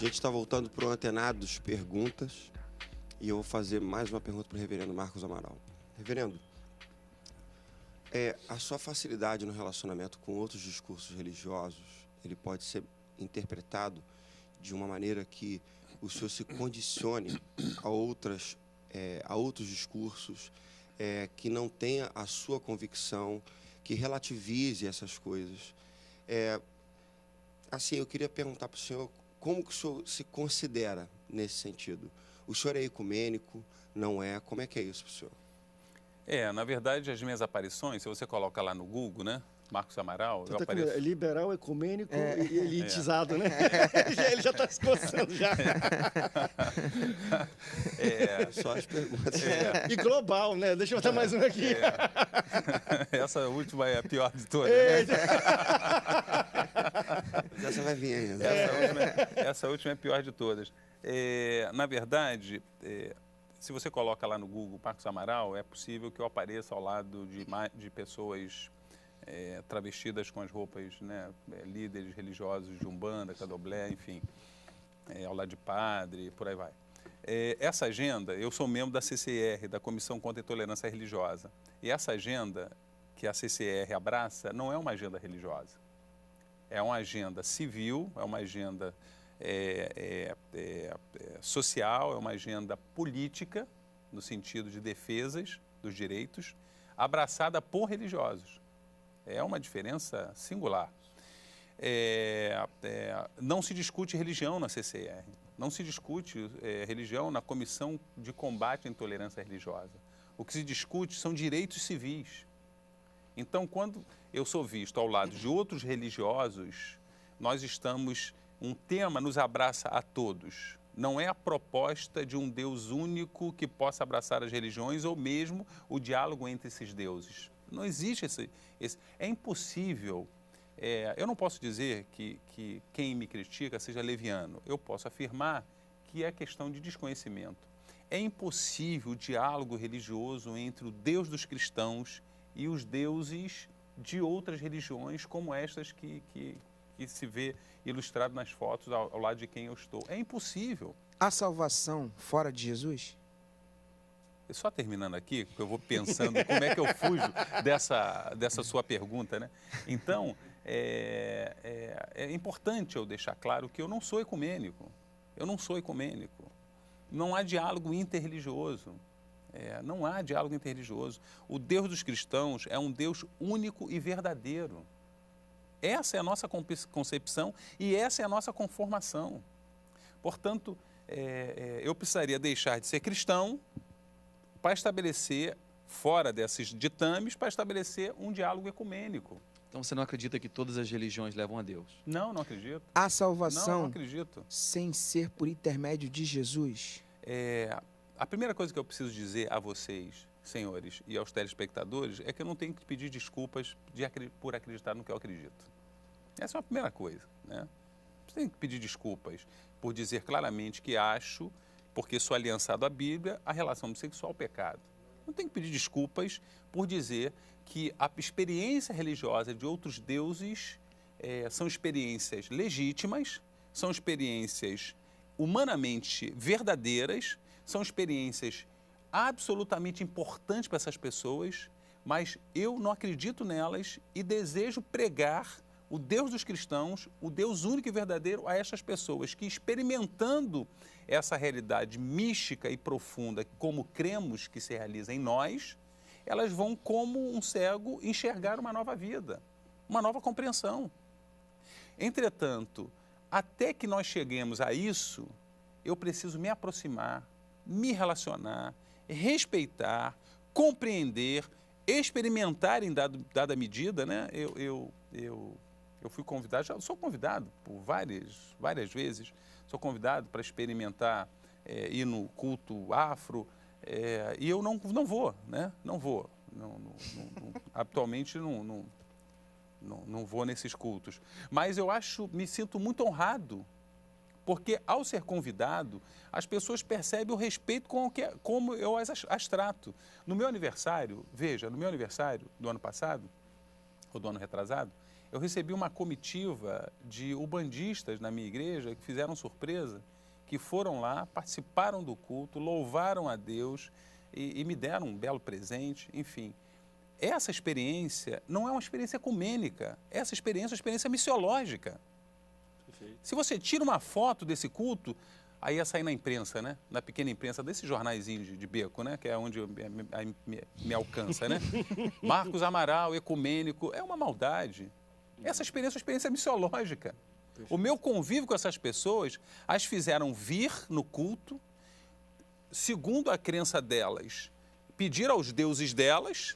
gente está voltando para o Antenados Perguntas e eu vou fazer mais uma pergunta para o reverendo Marcos Amaral. Reverendo, a sua facilidade no relacionamento com outros discursos religiosos, ele pode ser interpretado de uma maneira que o senhor se condicione a outros discursos, que não tenha a sua convicção, que relativize essas coisas. Assim, eu queria perguntar para o senhor como que o senhor se considera nesse sentido. O senhor é ecumênico? Não é? Como é que é isso para o senhor? Na verdade, as minhas aparições, se você coloca lá no Google, né? Marcos Amaral, eu apareço... É liberal, ecumênico e elitizado, né? Ele já está se coçando já. Só as perguntas. E global, né? Deixa eu botar mais uma aqui. Essa última é a pior de todas. Né? Essa vai vir ainda. Essa última é a pior de todas. Na verdade, se você coloca lá no Google Marcos Amaral, é possível que eu apareça ao lado de pessoas travestidas com as roupas, né, líderes religiosos de Umbanda, Candomblé, enfim, ao lado de padre, por aí vai. Essa agenda, eu sou membro da CCR, da Comissão contra a Intolerância Religiosa, e essa agenda que a CCR abraça não é uma agenda religiosa, é uma agenda civil, é uma agenda social, é uma agenda política, no sentido de defesas dos direitos, abraçada por religiosos. É uma diferença singular. Não se discute religião na CCR, não se discute religião na Comissão de Combate à Intolerância Religiosa. O que se discute são direitos civis. Então, quando eu sou visto ao lado de outros religiosos, nós estamos... Um tema nos abraça a todos. Não é a proposta de um Deus único que possa abraçar as religiões ou mesmo o diálogo entre esses deuses. Não existe esse... É impossível. Eu não posso dizer que quem me critica seja leviano. Eu posso afirmar que é questão de desconhecimento. É impossível o diálogo religioso entre o Deus dos cristãos e os deuses de outras religiões, como estas que se vê ilustrado nas fotos ao lado de quem eu estou. É impossível. Há salvação fora de Jesus? Só terminando aqui, porque eu vou pensando como é que eu fujo dessa sua pergunta, né? Então, é importante eu deixar claro que eu não sou ecumênico. Eu não sou ecumênico. Não há diálogo interreligioso. Não há diálogo interreligioso. O Deus dos cristãos é um Deus único e verdadeiro. Essa é a nossa concepção e essa é a nossa conformação. Portanto, eu precisaria deixar de ser cristão para estabelecer, fora desses ditames, para estabelecer um diálogo ecumênico. Então você não acredita que todas as religiões levam a Deus? Não, não acredito. Há salvação não acredito. Sem ser por intermédio de Jesus? A primeira coisa que eu preciso dizer a vocês, senhores, e aos telespectadores, é que eu não tenho que pedir desculpas por acreditar no que eu acredito. Essa é a primeira coisa, né? Você tem que pedir desculpas por dizer claramente que acho, porque sou aliançado à Bíblia, a relação sexual ao pecado. Não tem que pedir desculpas por dizer que a experiência religiosa de outros deuses são experiências legítimas, são experiências humanamente verdadeiras, são experiências absolutamente importantes para essas pessoas, mas eu não acredito nelas e desejo pregar o Deus dos cristãos, o Deus único e verdadeiro a essas pessoas que, experimentando essa realidade mística e profunda, como cremos que se realiza em nós, elas vão, como um cego, enxergar uma nova vida, uma nova compreensão. Entretanto, até que nós cheguemos a isso, eu preciso me aproximar, me relacionar, respeitar, compreender, experimentar em dada medida, né? Eu fui convidado, já sou convidado por várias vezes, sou convidado para experimentar, ir no culto afro, e eu não vou, né? Não vou. Habitualmente não vou nesses cultos. Mas eu me sinto muito honrado, porque ao ser convidado, as pessoas percebem o respeito como eu as trato. No meu aniversário, veja, no meu aniversário do ano passado, ou do ano retrasado, Eu recebi uma comitiva de ubandistas na minha igreja que fizeram surpresa, que foram lá, participaram do culto, louvaram a Deus e me deram um belo presente, enfim. Essa experiência não é uma experiência ecumênica, essa experiência é uma experiência missiológica. Perfeito. Se você tira uma foto desse culto, aí ia sair na imprensa, né? Na pequena imprensa, desses jornaizinhos de beco, né? Que é onde me alcança, né? Marcos Amaral, ecumênico, é uma maldade. Essa experiência é uma experiência missiológica. O meu convívio com essas pessoas as fizeram vir no culto, segundo a crença delas, pedir aos deuses delas,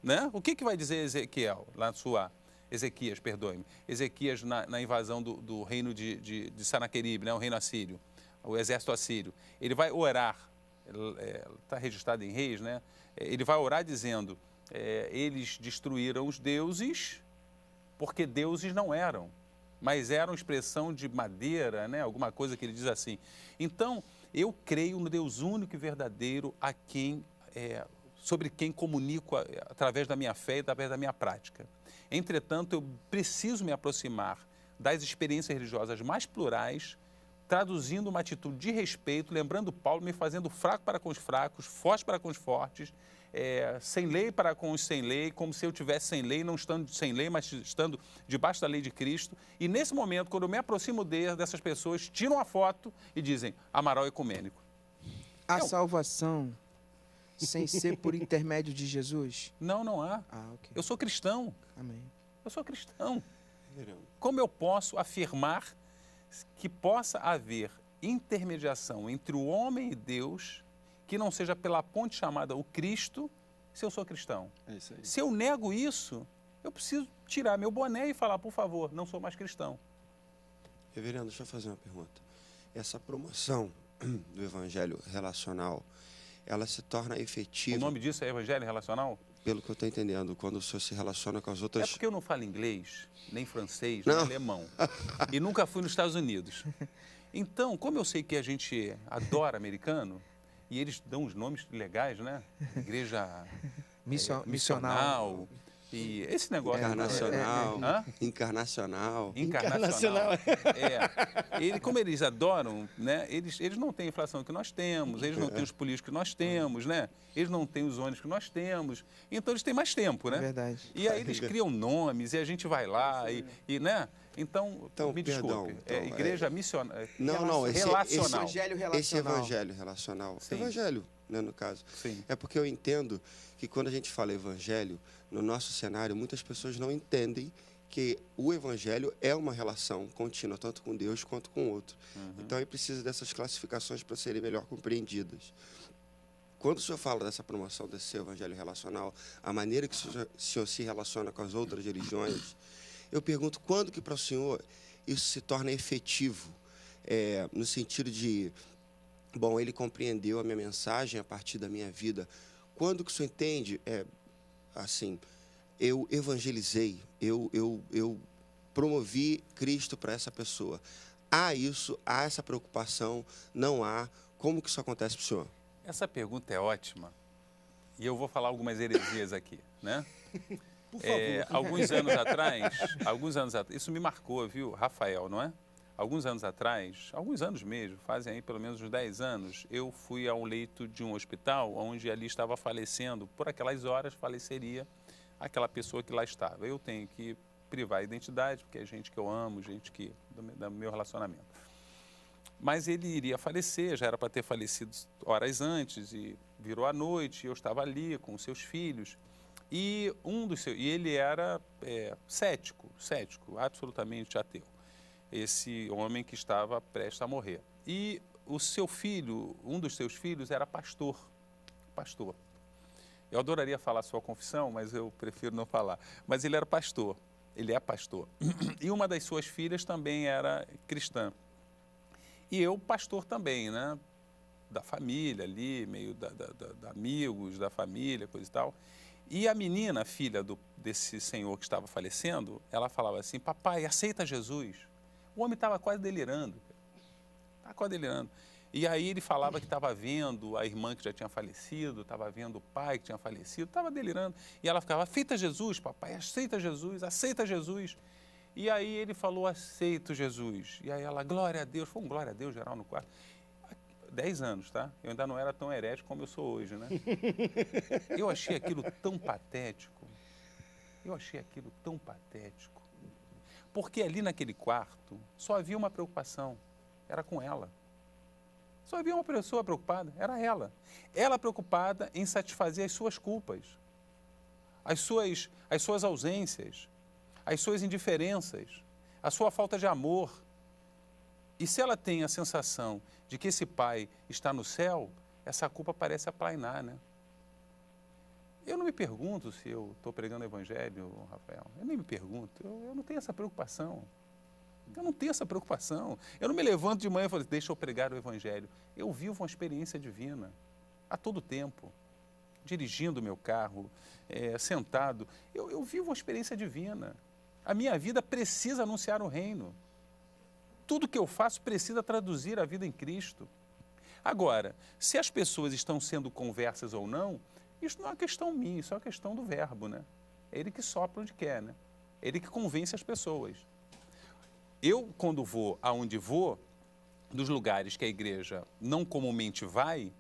né? O que vai dizer Ezequiel, lá na sua... Ezequias, perdoe-me. Ezequias na invasão do reino de Sanaqueribe, né? O reino assírio, o exército assírio. Ele vai orar, está registrado em Reis, né? Ele vai orar dizendo, eles destruíram os deuses porque deuses não eram, mas eram expressão de madeira, né? Alguma coisa que ele diz assim. Então, eu creio no Deus único e verdadeiro sobre quem comunico através da minha fé e através da minha prática. Entretanto, eu preciso me aproximar das experiências religiosas mais plurais, traduzindo uma atitude de respeito, lembrando Paulo, me fazendo fraco para com os fracos, forte para com os fortes, sem lei para com os sem lei, como se eu tivesse sem lei, não estando sem lei, mas estando debaixo da lei de Cristo. E nesse momento, quando eu me aproximo dessas pessoas, tiram a foto e dizem, Amaral ecumênico. A salvação sem ser por intermédio de Jesus? Não, não há. Ok. Eu sou cristão. Amém. Eu sou cristão. Como eu posso afirmar que possa haver intermediação entre o homem e Deus que não seja pela ponte chamada o Cristo, se eu sou cristão? É isso aí. Se eu nego isso, eu preciso tirar meu boné e falar, por favor, não sou mais cristão. Reverendo, deixa eu fazer uma pergunta. Essa promoção do evangelho relacional, ela se torna efetiva... O nome disso é evangelho relacional? Pelo que eu estou entendendo, quando o senhor se relaciona com as outras... É porque eu não falo inglês, nem francês, Não. nem alemão. E nunca fui nos Estados Unidos. Então, como eu sei que a gente adora americano, e eles dão os nomes legais, né? Igreja missional. E esse negócio... Encarnacional. Hã? Encarnacional. Encarnacional. Como eles adoram, né? Eles não têm a inflação que nós temos, eles não têm os políticos que nós temos, né? Eles não têm os ônibus que nós temos. Então eles têm mais tempo, né? Verdade. E aí eles criam nomes e a gente vai lá né? Então me desculpe. Perdão, igreja missionária. Não, relacional. Esse evangelho relacional. Sim. Evangelho, né, no caso. Sim. É porque eu entendo que quando a gente fala evangelho, no nosso cenário, muitas pessoas não entendem que o evangelho é uma relação contínua, tanto com Deus quanto com o outro. Então, aí precisa dessas classificações para serem melhor compreendidas. Quando o senhor fala dessa promoção desse seu evangelho relacional, a maneira que o senhor se relaciona com as outras religiões, eu pergunto quando que para o senhor isso se torna efetivo, no sentido de, bom, ele compreendeu a minha mensagem a partir da minha vida. Quando que o senhor entende, assim, eu evangelizei, eu promovi Cristo para essa pessoa. Há essa preocupação, não há. Como que isso acontece para o senhor? Essa pergunta é ótima. E eu vou falar algumas heresias aqui, né? Por favor. Alguns anos atrás, isso me marcou, viu, Rafael, não é? Alguns anos atrás, alguns anos mesmo, fazem aí pelo menos uns 10 anos, eu fui a um leito de um hospital onde ali estava falecendo, por aquelas horas faleceria aquela pessoa que lá estava. Eu tenho que privar a identidade, porque é gente que eu amo, gente do meu relacionamento. Mas ele iria falecer, já era para ter falecido horas antes, e virou a noite, e eu estava ali com os seus filhos. E ele era cético, absolutamente ateu. Esse homem que estava prestes a morrer. E o seu filho, um dos seus filhos, era pastor. Eu adoraria falar a sua confissão, mas eu prefiro não falar. Mas ele era pastor, ele é pastor. E uma das suas filhas também era cristã. E eu, pastor também, né? Da família ali, meio da amigos, da família, coisa e tal. E a menina, filha desse senhor que estava falecendo, ela falava assim, papai, aceita Jesus. O homem estava quase delirando. E aí ele falava que estava vendo a irmã que já tinha falecido, estava vendo o pai que tinha falecido, estava delirando. E ela ficava, aceita Jesus, papai, aceita Jesus, aceita Jesus. E aí ele falou, aceito Jesus. E aí ela, glória a Deus, foi um glória a Deus geral no quarto. 10 anos, tá? Eu ainda não era tão herético como eu sou hoje, né? Eu achei aquilo tão patético. Eu achei aquilo tão patético. Porque ali naquele quarto só havia uma preocupação, era com ela. Só havia uma pessoa preocupada, era ela. Ela preocupada em satisfazer as suas culpas, as suas ausências, as suas indiferenças, a sua falta de amor. E se ela tem a sensação de que esse pai está no céu, essa culpa parece aplainar, né? Eu não me pergunto se eu estou pregando o evangelho, Rafael. Eu nem me pergunto, eu não tenho essa preocupação. Eu não tenho essa preocupação. Eu não me levanto de manhã e falo, deixa eu pregar o evangelho. Eu vivo uma experiência divina, a todo tempo. Dirigindo o meu carro, sentado. Eu vivo uma experiência divina. A minha vida precisa anunciar o reino. Tudo que eu faço precisa traduzir a vida em Cristo. Agora, se as pessoas estão sendo conversas ou não, isso não é uma questão minha, isso é uma questão do verbo, né? É ele que sopra onde quer, né? É ele que convence as pessoas. Eu, quando vou aonde vou, dos lugares que a igreja não comumente vai,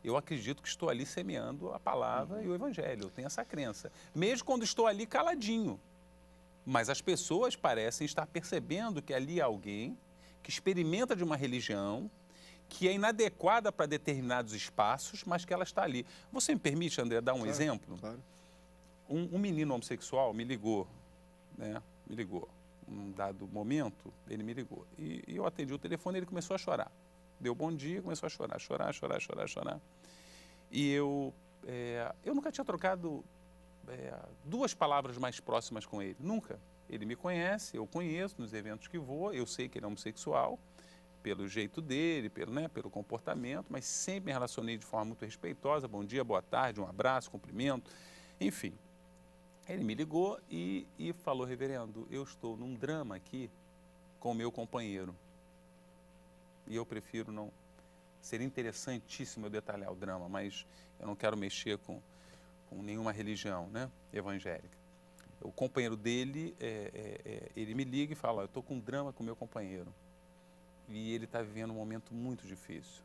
eu acredito que estou ali semeando a palavra e o evangelho. Eu tenho essa crença. Mesmo quando estou ali caladinho. Mas as pessoas parecem estar percebendo que ali há alguém que experimenta de uma religião que é inadequada para determinados espaços, mas que ela está ali. Você me permite, André, dar um exemplo? Claro. Um menino homossexual me ligou, né? Me ligou. Um dado momento, ele me ligou. E eu atendi o telefone e ele começou a chorar. Deu bom dia, começou a chorar. E eu nunca tinha trocado duas palavras mais próximas com ele. Nunca. Ele me conhece, eu conheço nos eventos que vou, eu sei que ele é homossexual, pelo jeito dele, pelo comportamento, mas sempre me relacionei de forma muito respeitosa. Bom dia, boa tarde, um abraço, cumprimento, enfim. Ele me ligou e falou, reverendo, eu estou num drama aqui com o meu companheiro. E eu prefiro não... Seria interessantíssimo eu detalhar o drama, mas eu não quero mexer com nenhuma religião, né, evangélica. O companheiro dele, ele me liga e fala, eu estou com um drama com o meu companheiro. E ele está vivendo um momento muito difícil.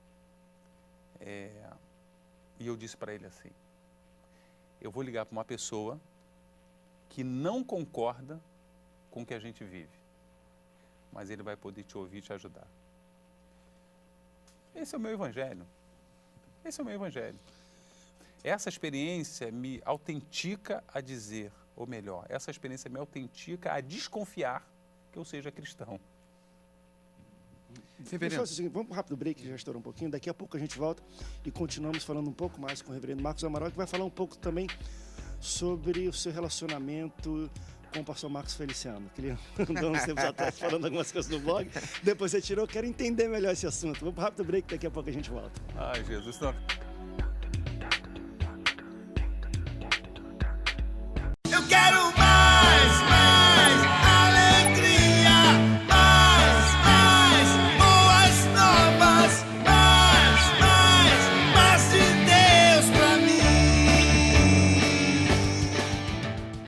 E eu disse para ele assim, eu vou ligar para uma pessoa que não concorda com o que a gente vive, mas ele vai poder te ouvir e te ajudar. Esse é o meu evangelho. Esse é o meu evangelho. Essa experiência me autentica a dizer, ou melhor, essa experiência me autentica a desconfiar que eu seja cristão. Assim, vamos para um rápido break, que já estourou um pouquinho. Daqui a pouco a gente volta e continuamos falando um pouco mais com o reverendo Marcos Amaral, que vai falar um pouco também sobre o seu relacionamento com o pastor Marcos Feliciano, que ele andou uns tempos atrás falando algumas coisas no blog, depois você tirou, quero entender melhor esse assunto. Vamos para um rápido break, daqui a pouco a gente volta. Ai, Jesus, não...